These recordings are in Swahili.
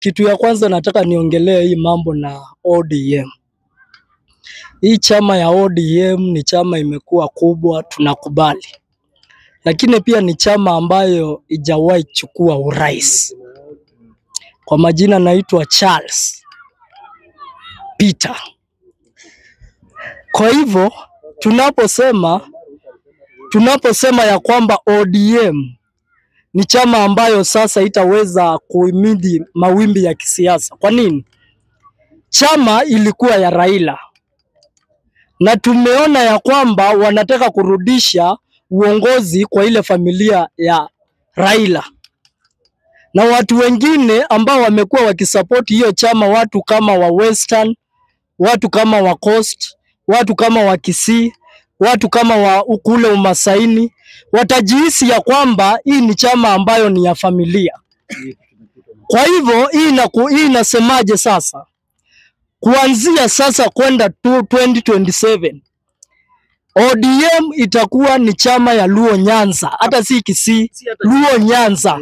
Kitu ya kwanza nataka niongelee hii mambo na ODM. Hii chama ya ODM ni chama imekuwa kubwa, tunakubali. Lakini pia ni chama ambayo ijawahi chukua urais. Kwa majina naitwa Charles Peter. Kwa hivyo tunaposema ya kwamba ODM ni chama ambayo sasa itaweza kuhimidi mawimbi ya kisiasa. Kwa nini? Chama ilikuwa ya Raila. Na tumeona ya kwamba wanataka kurudisha uongozi kwa ile familia ya Raila. Na watu wengine ambao wamekuwa wakisupport hiyo chama, watu kama wa Western, watu kama wa Coast, watu kama wa Kisii, watu kama wa kule Umasaini, watajihisi ya kwamba hii ni chama ambayo ni ya familia. Kwa hivyo hii inasemaje sasa? Kuanzia sasa kwenda 2027 ODM itakuwa ni chama ya Luo Nyanza, hata si Kisii, Luo Nyanza.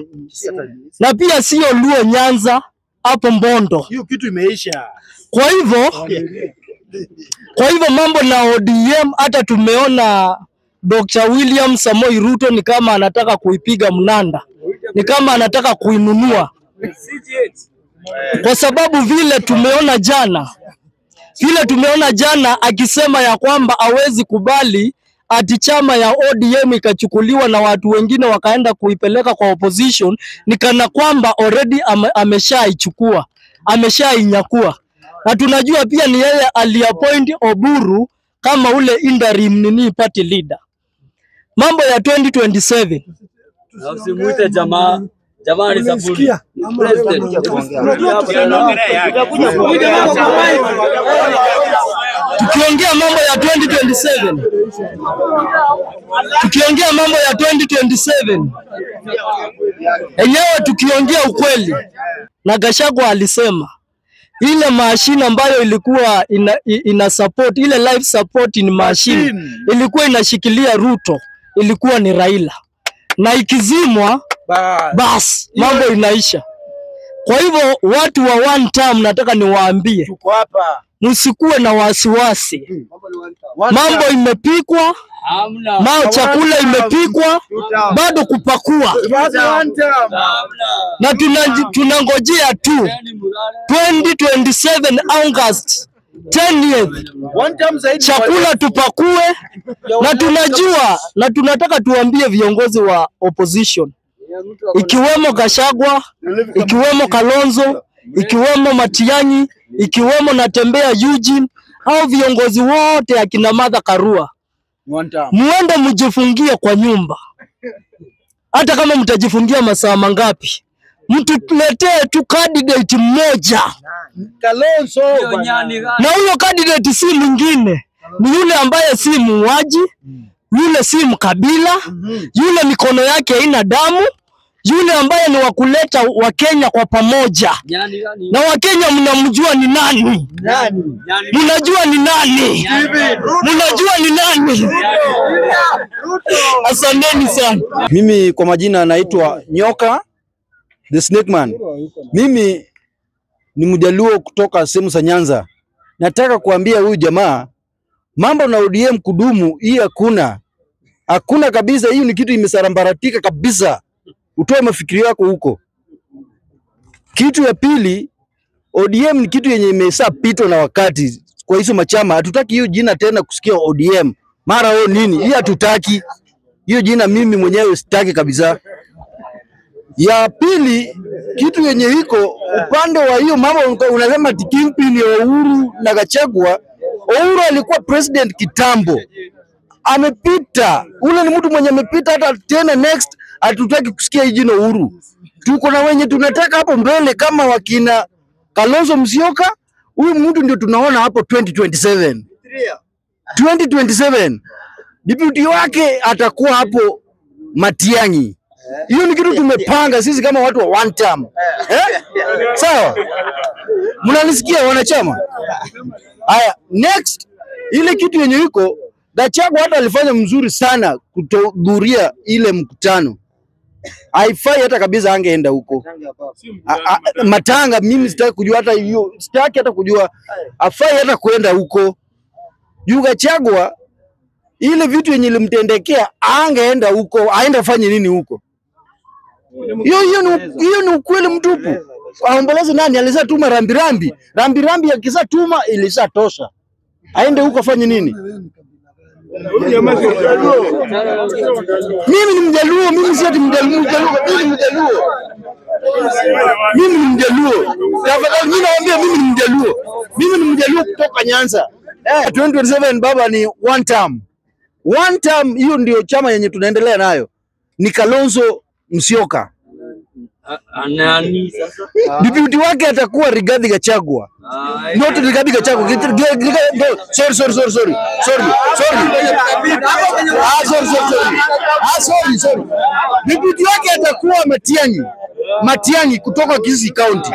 Na pia sio Luo Nyanza hapo Mbondo. Hiyo kitu imeisha. Kwa hivyo mambo na ODM, hata tumeona Dr. William Samoei Ruto ni kama anataka kuipiga mnanda, ni kama anataka kuinunua, kwa sababu vile tumeona jana akisema ya kwamba hawezi kubali ati chama ya ODM ikachukuliwa na watu wengine wakaenda kuipeleka kwa opposition, ni kana kwamba already ameshaichukua, ameshainyakua. Na tunajua pia ni yeye aliappoint Oburu kama ule interim party leader. Mambo ya 2027 usimuite jamani sabuni. Tukiongea mambo ya 2027 enyewe, tukiongea ukweli, na Gachagua alisema ile mashine ambayo ilikuwa ina support, ile life support in machine ilikuwa inashikilia Ruto, ilikuwa ni Raila, na ikizimwa bas mambo inaisha. Kwa hivyo watu wa one term, nataka niwaambie, Tuko hapa. msikuwe na wasiwasi. Mambo imepikwa, chakula imepikwa, bado kupakua. Na tunangojea tu 2027 August 10th chakula tupakue. Na tunajua na tunataka tuambie viongozi wa opposition, ikiwemo Gachagua, ikiwemo Kalonzo, ikiwemo Matiang'i, ikiwemo Natembeya Eugene, au viongozi wote akina Martha Karua, muende mjifungie kwa nyumba. Hata kama mtajifungia masaa mangapi, mtuletee tu candidate mmoja, Kalonzo. na huyo candidate si mwingine, ni yule ambaye si muuaji, yule si mkabila, yule mikono yake haina damu, yule ambaye ni wakuleta Wakenya kwa pamoja. Na Wakenya mnamjua ni nani? Mnajua ni nani? Mnajua ni nani? Asanteni sana. Mimi kwa majina naitwa Nyoka the Snake Man. Mimi ni Mjaluo kutoka sehemu za Nyanza. Nataka kuambia huyu jamaa mambo na ODM kudumu hii hakuna kabisa. Hii ni kitu imesarambaratika kabisa. Utoe mafikiri yako huko. Kitu ya pili, ODM ni kitu yenye imeshapitwa na wakati. Kwa hizo machama hatutaki hiyo jina tena kusikia ODM. Mara nini? Hii hatutaki. Hiyo jina mimi mwenyewe sitaki kabisa. Ya pili, kitu yenye iko upande wa hiyo mambo unasema Kingpin ya Uhuru na Gachagua. Uhuru alikuwa president kitambo, amepita. Ule ni mtu mwenye amepita, hata tena next hatutaki kusikia hii jina Uhuru. Tuko na wenye tunataka hapo mbele kama wakina Kalonzo Musyoka. Huyu mtu ndio tunaona hapo 2027 deputy wake atakuwa hapo Matiang'i. Hiyo ni kitu tumepanga sisi kama watu wa one term. Sawa? Mnanisikia wanachama? Haya, next ile kitu yenye iko Gachagua hata alifanya mzuri sana kutohudhuria ile mkutano. haifai hata kabisa angeenda huko. Matanga mimi sitaki kujua hata hiyo, sitaki hata kujua, afai hata kuenda huko. Gachagua ile vitu yenye ilimtendekea angeenda huko, aenda fanye nini huko? Hiyo ni ukweli mtupu. Aomboleze nani alishatuma rambirambi akishatuma ilishatosha. Aende huko afanye nini? Mimi ni Mjaluo, mimi si ati Mjaluo, mimi ni Mjaluo. Tafadhali mimi naambia mimi ni Mjaluo. Mimi ni Mjaluo kutoka Nyanza. 2027 baba ni one term. One term, hiyo ndio chama yenye tunaendelea nayo. Ni Kalonzo Musyoka. Nani sasa? Deputy wake atakuwa Rigathi Gachagua. Not Rigathi Gachagua. Sorry. Deputy wake atakuwa Matiang'i kutoka Kisii County.